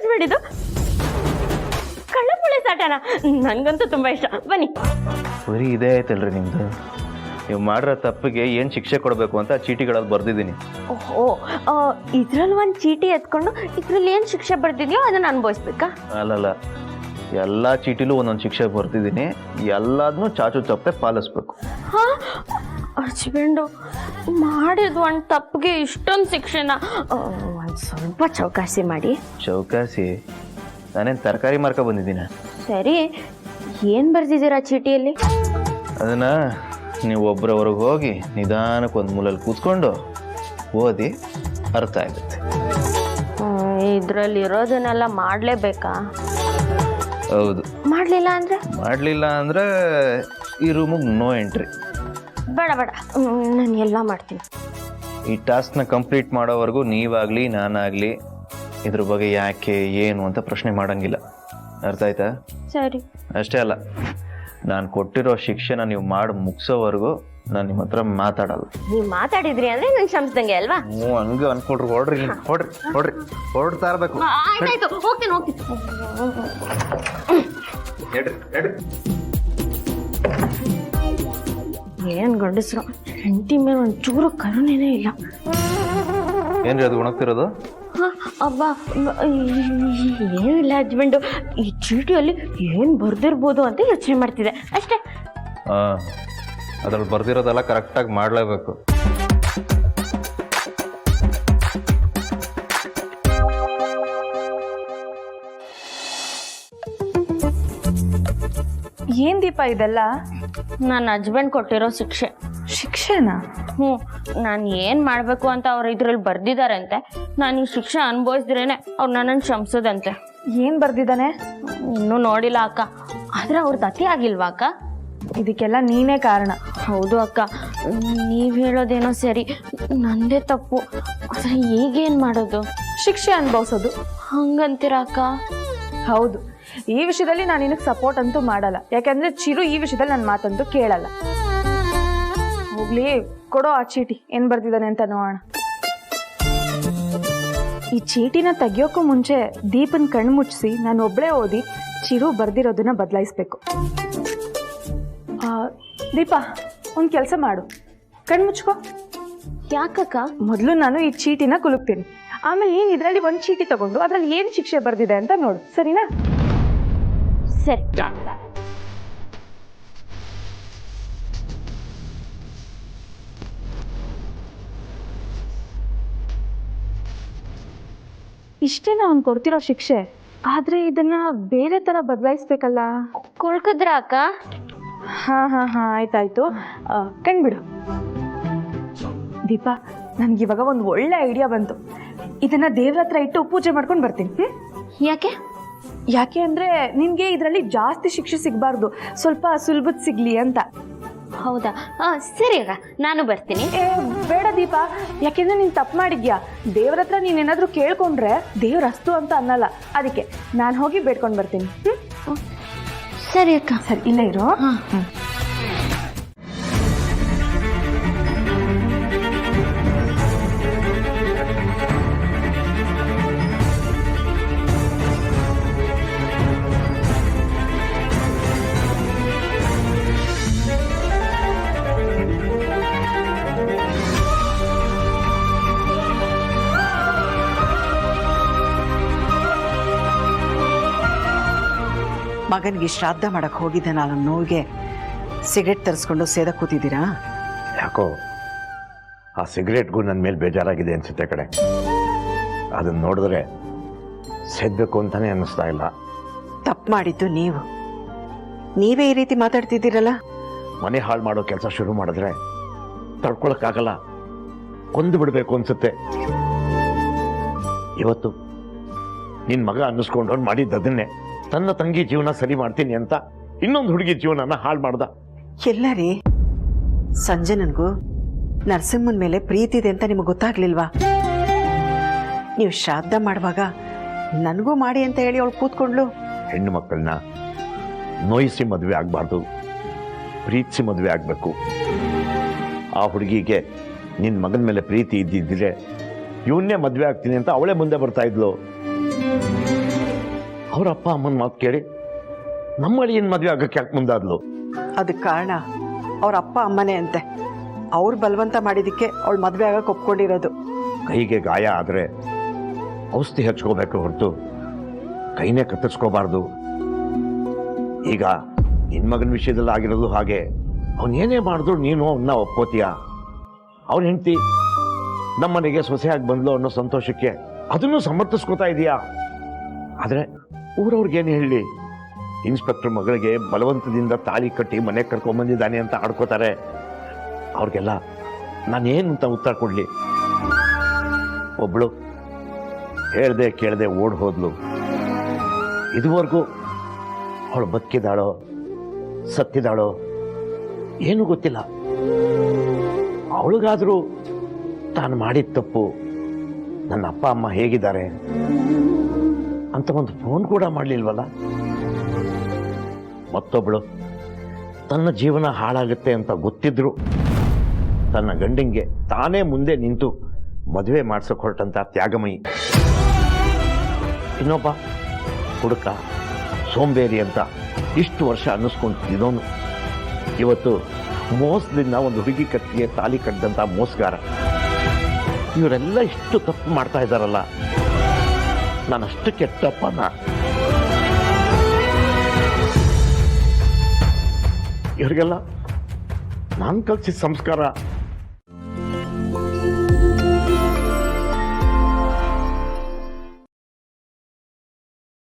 Dance ಮಾಡಿದ್ದು? ಕಳ್ಳ police ಆಟನ? ನನ್ಗಂತೂ ತುಂಬಾ ಇಷ್ಟ. ಬನ್ನಿ. ಬರೀ ಇದೇ ಆಯ್ತಲ್ರಿ ನಿಮ್ದು. ನೀವು ಮಾಡಿರೋ ತಪ್ಪಿಗೆ ಏನು ಶಿಕ್ಷೆ ಕೊಡಬೇಕು ಅಂತ ಚೀಟಿಗಳಲ್ಲಿ ಬರ್ದಿದ್ದೀನಿ. ಓಹೋ, ಇದ್ರಲ್ಲಿ ಒಂದು ಚೀಟಿ ಎತ್ಕೊಂಡು ಇದ್ರಲ್ಲಿ ಏನು ಶಿಕ್ಷೆ ಬರ್ತಿದ್ಯೋ ಅದನ್ನ ಅನುಭವಿಸ್ಬೇಕಾ? ಅಲ್ಲಲ್ಲ, ಎಲ್ಲ ಚೀಟಿಲೂ ಒಂದೊಂದು ಶಿಕ್ಷೆ ಬರ್ತಿದ್ದೀನಿ. ಎಲ್ಲದನ್ನೂ ಚಾಚು ತಪ್ಪೆ ಪಾಲಿಸ್ಬೇಕು. ಹಾ, ಹಸ್ಬೆಂಡು ಮಾಡಿದ ಒಂದು ತಪ್ಪಿಗೆ ಇಷ್ಟೊಂದು ಶಿಕ್ಷೆನ? ಒಂದು ಸ್ವಲ್ಪ ಚೌಕಾಸಿ ಮಾಡಿ. ಚೌಕಾಸಿ? ನಾನೇನು ತರಕಾರಿ ಮಾರ್ಕ ಬಂದಿದ್ದೀನ? ಸರಿ, ಏನು ಬರ್ದಿದ್ದೀರಾ ಚೀಟಿಯಲ್ಲಿ? ಅದನ್ನು ನೀವು ಒಬ್ಬರವರೆಗೆ ಹೋಗಿ ನಿಧಾನಕ್ಕೆ ಒಂದು ಮೂಲೆಯಲ್ಲಿ ಕೂತ್ಕೊಂಡು ಓದಿ ಅರ್ಥ ಆಗುತ್ತೆ. ಇದರಲ್ಲಿ ಇರೋದನ್ನೆಲ್ಲ ಮಾಡಲೇಬೇಕಾ? ಹೌದು. ಮಾಡಲಿಲ್ಲ ಅಂದರೆ ಈ ರೂಮಿಗೆ ನೋ ಎಂಟ್ರಿ. ಬೇಡ, ನಾನು ಎಲ್ಲ ಮಾಡ್ತೀನಿ. ಈ ಟಾಸ್ಕ್ನ ಕಂಪ್ಲೀಟ್ ಮಾಡೋವರೆಗೂ ನೀವಾಗಲಿ ನಾನಾಗಲಿ ಇದ್ರ ಬಗ್ಗೆ ಯಾಕೆ ಏನು ಅಂತ ಪ್ರಶ್ನೆ ಮಾಡೋಂಗಿಲ್ಲ. ಅರ್ಥ ಆಯ್ತಾ? ಸರಿ. ಅಷ್ಟೇ ಅಲ್ಲ, ನಾನು ಕೊಟ್ಟಿರೋ ಶಿಕ್ಷೆನ ನೀವು ಮಾಡಿ ಮುಗಿಸೋವರೆಗೂ ನಾನು ನಿಮ್ಮ ಹತ್ರ ಮಾತಾಡಲ್ಲ. ನೀವು ಮಾತಾಡಿದ್ರಿ ಅಂದರೆ ನಾನು ಕ್ಷಮಿಸ್ದಂಗೆ ಅಲ್ವಾ? ಹಂಗೆ ಅನ್ಕೊಡ್ರಿ. ಹೊರಡ್ತಾ ಇರಬೇಕು. ಆಯ್ತಾಯ್ತು, ಹೋಗ್ತೀನಿ. ಏನು ಗಂಡಸ್ರು, ಹೆಂಡತಿ ಮೇಲೆ ಒಂಚೂರು ಕರುಣೆನೇ ಇಲ್ಲ. ಏನ್ರಿ ಅದು ಉಣಕ್ತಿರೋದು? ಅಬ್ಬ, ಏನಿಲ್ಲ ಹಸ್ಬೆಂಡು, ಈ ಚೀಟಿಯಲ್ಲಿ ಏನು ಬರ್ದಿರ್ಬೋದು ಅಂತ ಯೋಚನೆ ಮಾಡ್ತಿದ್ದೆ ಅಷ್ಟೇ. ಅದ್ರಲ್ಲಿ ಬರ್ದಿರೋದೆಲ್ಲ ಕರೆಕ್ಟಾಗಿ ಮಾಡಲೇಬೇಕು. ಏನ್ ದೀಪ ಇದೆಲ್ಲ? ನನ್ನ ಹಸ್ಬೆಂಡ್ ಕೊಟ್ಟಿರೋ ಶಿಕ್ಷೆ. ಶಿಕ್ಷೆನಾ? ನಾನು ಏನು ಮಾಡಬೇಕು ಅಂತ ಅವ್ರು ಇದ್ರಲ್ಲಿ ಬರ್ದಿದ್ದಾರಂತೆ. ನಾನು ಈ ಶಿಕ್ಷೆ ಅನುಭವಿಸಿದ್ರೇನೆ ಅವ್ರು ನನ್ನನ್ನು ಕ್ಷಮಿಸೋದಂತೆ. ಏನ್ ಬರ್ದಿದ್ದಾನೆ? ಇನ್ನೂ ನೋಡಿಲ್ಲ ಅಕ್ಕ. ಆದ್ರೆ ಅವ್ರದ್ದು ಅತಿ ಆಗಿಲ್ವಾ ಅಕ್ಕ? ಇದಕ್ಕೆಲ್ಲ ನೀನೇ ಕಾರಣ. ಹೌದು ಅಕ್ಕ, ನೀವು ಹೇಳೋದೇನೋ ಸರಿ, ನಂದೇ ತಪ್ಪು. ಆದರೆ ಈಗೇನು ಮಾಡೋದು? ಶಿಕ್ಷೆ ಅನುಭವಿಸೋದು. ಹಂಗಂತೀರಾ ಅಕ್ಕ? ಹೌದು, ಈ ವಿಷಯದಲ್ಲಿ ನಾನು ನಿನಗೆ ಸಪೋರ್ಟ್ ಅಂತೂ ಮಾಡಲ್ಲ. ಯಾಕಂದ್ರೆ ಚಿರು ಈ ವಿಷಯದಲ್ಲಿ ನನ್ನ ಮಾತಂತೂ ಕೇಳಲ್ಲ. ಹೋಗ್ಲಿ, ಕೊಡೋ ಆ ಚೀಟಿ, ಏನ್ ಬರ್ದಿದ್ದಾನೆ ಅಂತ ನೋಡೋಣ. ಈ ಚೀಟಿನ ತೆಗಿಯೋಕ್ಕೂ ಮುಂಚೆ ದೀಪನ್ ಕಣ್ಣು ಮುಚ್ಚಿಸಿ ನಾನು ಒಬ್ಳೇ ಓದಿ ಚಿರು ಬರ್ದಿರೋದನ್ನ ಬದಲಾಯಿಸ್ಬೇಕು. ದೀಪ, ಒಂದು ಕೆಲಸ ಮಾಡು, ಕಣ್ಣು ಮುಚ್ಕೋ. ಯಾಕಕ್ಕ? ಮೊದಲು ನಾನು ಈ ಚೀಟಿನ ಕುಲುಕ್ತೀನಿ, ಆಮೇಲೆ ನೀನು ಇದರಲ್ಲಿ ಒಂದು ಚೀಟಿ ತಗೊಂಡು ಅದ್ರಲ್ಲಿ ಏನು ಶಿಕ್ಷೆ ಬರ್ದಿದೆ ಅಂತ ನೋಡು, ಸರಿನಾ? ಸರಿ. ಇಷ್ಟೇನಾ ಅವ್ನು ಕೊಡ್ತಿರೋ ಶಿಕ್ಷೆ? ಆದ್ರೆ ಇದನ್ನ ಬೇರೆ ತರ ಬದಲಾಯಿಸ್ಬೇಕಲ್ಲ. ಕೊಳ್ಕದ್ರ ಅಕ್ಕ? ಹಾ ಆಯ್ತಾಯ್ತು, ಕಣ್ಬಿಡು. ದೀಪ, ನನ್ಗಿವಾಗ ಒಂದು ಒಳ್ಳೆ ಐಡಿಯಾ ಬಂತು. ಇದನ್ನ ದೇವ್ರ ಹತ್ರ ಇಟ್ಟು ಪೂಜೆ ಮಾಡ್ಕೊಂಡು ಬರ್ತೀನಿ. ಯಾಕೆ ಅಂದ್ರೆ ನಿನ್ಗೆ ಇದರಲ್ಲಿ ಜಾಸ್ತಿ ಶಿಕ್ಷೆ ಸಿಗಬಾರ್ದು, ಸ್ವಲ್ಪ ಸುಲಭದ ಸಿಗ್ಲಿ ಅಂತ. ಹೌದಾ? ಸರಿ ಅಕ್ಕ, ನಾನು ಬರ್ತೀನಿ. ಬೇಡ ದೀಪ, ಯಾಕೆಂದ್ರೆ ನೀನ್ ತಪ್ಪು ಮಾಡಿದ್ಯಾ. ದೇವ್ರ ಹತ್ರ ನೀನೇನಾದ್ರೂ ಕೇಳ್ಕೊಂಡ್ರೆ ದೇವ್ರ ಅಸ್ತು ಅಂತ ಅನ್ನಲ್ಲ. ಅದಕ್ಕೆ ನಾನು ಹೋಗಿ ಬೇಡ್ಕೊಂಡು ಬರ್ತೀನಿ. ಸರಿ ಅಕ್ಕ. ಸರಿ, ಇಲ್ಲ ಇರೋ. ಮಗನಿಗೆ ಶ್ರಾದ್ದ ಮಾಡಕ್ಕೆ ಹೋಗಿದ್ದೆ ನಾನು. ನೋವಿಗೆ ಸಿಗರೇಟ್ ತರಿಸ್ಕೊಂಡು ಸೇದ ಕೂತಿದ್ದೀರಾ? ಯಾಕೋ ಆ ಸಿಗರೇಟ್ಗೂ ನನ್ನ ಮೇಲೆ ಬೇಜಾರಾಗಿದೆ ಅನ್ಸುತ್ತೆ ಕಡೆ. ಅದನ್ನು ನೋಡಿದ್ರೆ ಸೇದಬೇಕು ಅಂತಾನೆ ಅನ್ನಿಸ್ತಾ ಇಲ್ಲ. ತಪ್ಪು ಮಾಡಿದ್ದು ನೀವೇ ಈ ರೀತಿ ಮಾತಾಡ್ತಿದ್ದೀರಲ್ಲ. ಮನೆ ಹಾಳು ಮಾಡೋ ಕೆಲಸ ಶುರು ಮಾಡಿದ್ರೆ ತಡ್ಕೊಳಕ್ಕಾಗಲ್ಲ, ಕೊಂದು ಬಿಡಬೇಕು ಅನ್ಸುತ್ತೆ. ಇವತ್ತು ನಿನ್ನ ಮಗ ಅನ್ನಿಸ್ಕೊಂಡು ಮಾಡಿದ್ದದನ್ನೇ ತನ್ನ ತಂಗಿ ಜೀವನ ಸರಿ ಮಾಡ್ತೀನಿ ಅಂತ ಇನ್ನೊಂದು ಹುಡುಗಿ ಜೀವನನ ಹಾಳು ಮಾಡ್ದ. ಎಲ್ಲ ರೀ, ಸಂಜೆ ನನಗೂ ನರಸಿಂಹನ ಮೇಲೆ ಪ್ರೀತಿ ಇದೆ ಅಂತ ನಿಮಗೆ ಗೊತ್ತಾಗ್ಲಿಲ್ವಾ? ನೀವು ಶ್ರಾದ್ದ ಮಾಡುವಾಗ ನನಗೂ ಮಾಡಿ ಅಂತ ಹೇಳಿ ಅವಳು ಕೂತ್ಕೊಂಡ್ಲು. ಹೆಣ್ಣು ಮಕ್ಕಳನ್ನ ನೋಯಿಸಿ ಮದುವೆ ಆಗಬಾರ್ದು, ಪ್ರೀತಿಸಿ ಮದುವೆ ಆಗಬೇಕು. ಆ ಹುಡುಗಿಗೆ ನಿನ್ನ ಮಗನ ಮೇಲೆ ಪ್ರೀತಿ ಇದ್ದಿದ್ದಿದ್ರೆ ಇವನ್ನೇ ಮದುವೆ ಆಗ್ತೀನಿ ಅಂತ ಅವಳೇ ಮುಂದೆ ಬರ್ತಾ ಇದ್ಲು. ಅವ್ರ ಅಪ್ಪ ಅಮ್ಮನ ಮಾತು ಕೇಳಿ ನಮ್ಮ ಅಳಿಯನ್ ಮದುವೆ ಆಗಕ್ಕೆ ಯಾಕೆ ಮುಂದಾದ್ಲು? ಅದಕ್ಕೆ ಕಾರಣ ಅವ್ರ ಅಪ್ಪ ಅಮ್ಮನೇ ಅಂತೆ. ಅವ್ರು ಬಲವಂತ ಮಾಡಿದ್ದಕ್ಕೆ ಅವಳು ಮದುವೆ ಆಗಕ್ಕೆ ಒಪ್ಕೊಂಡಿರೋದು. ಕೈಗೆ ಗಾಯ ಆದರೆ ಔಷಧಿ ಹಚ್ಕೋಬೇಕು ಹೊರತು ಕೈನೇ ಕತ್ತರಿಸ್ಕೋಬಾರ್ದು. ಈಗ ನಿನ್ನ ಮಗನ ವಿಷಯದಲ್ಲಿ ಆಗಿರೋದು ಹಾಗೆ. ಅವನೇನೇ ಮಾಡಿದ್ರು ನೀನು ಅವನ್ನ ಒಪ್ಕೋತೀಯ. ಅವನ ಹೆಂಡತಿ ನಮ್ಮನೆಗೆ ಸೊಸೆಯಾಗಿ ಬಂದ್ಲು ಅನ್ನೋ ಸಂತೋಷಕ್ಕೆ ಅದನ್ನು ಸಮರ್ಥಿಸ್ಕೋತಾ ಇದೀಯಾ. ಆದರೆ ಊರವ್ರಿಗೇನು ಹೇಳಿ, ಇನ್ಸ್ಪೆಕ್ಟರ್ ಮಗಳಿಗೆ ಬಲವಂತದಿಂದ ತಾಳಿ ಕಟ್ಟಿ ಮನೆ ಕರ್ಕೊಂಬಂದಿದ್ದಾನೆ ಅಂತ ಆಡ್ಕೋತಾರೆ. ಅವ್ರಿಗೆಲ್ಲ ನಾನೇನು ಅಂತ ಉತ್ತರ ಕೊಡ್ಲಿ? ಒಬ್ಳು ಹೇಳ್ದೆ ಕೇಳದೆ ಓಡ್ ಹೋದ್ಲು. ಇದುವರೆಗೂ ಅವಳು ಬದುಕಿದಾಳೋ ಸತ್ತಿದಾಳೋ ಏನೂ ಗೊತ್ತಿಲ್ಲ. ಅವಳಿಗಾದರೂ ತಾನು ಮಾಡಿದ ತಪ್ಪು, ನನ್ನ ಅಪ್ಪ ಅಮ್ಮ ಹೇಗಿದ್ದಾರೆ ಅಂತ ಒಂದು ಫೋನ್ ಕೂಡ ಮಾಡಲಿಲ್ವಲ್ಲ. ಮತ್ತೊಬ್ಬಳು ತನ್ನ ಜೀವನ ಹಾಳಾಗುತ್ತೆ ಅಂತ ಗೊತ್ತಿದ್ರು ತನ್ನ ಗಂಡಂಗೆ ತಾನೇ ಮುಂದೆ ನಿಂತು ಮದುವೆ ಮಾಡ್ಸೋಕೆ ಹೊರಟಂತ ತ್ಯಾಗಮಯಿ. ಇನ್ನೊಬ್ಬ ಹುಡುಕ ಸೋಂಬೇರಿ ಅಂತ ಇಷ್ಟು ವರ್ಷ ಅನ್ನಿಸ್ಕೊಂತಿದ್ದವನು ಇವತ್ತು ಮೋಸದಿಂದ ಒಂದು ಹುಡುಗಿ ಕತ್ತಿಗೆ ತಾಲಿ ಕಟ್ಟಿದಂಥ ಮೋಸಗಾರ. ಇವರೆಲ್ಲ ಇಷ್ಟು ತಪ್ಪು ಮಾಡ್ತಾ ಇದ್ದಾರಲ್ಲ, ನಾನಷ್ಟು ಕೆಟ್ಟಪ್ಪನ? ಇವರಿಗೆಲ್ಲ ನಾನು ಕಲಿಸಿದ ಸಂಸ್ಕಾರ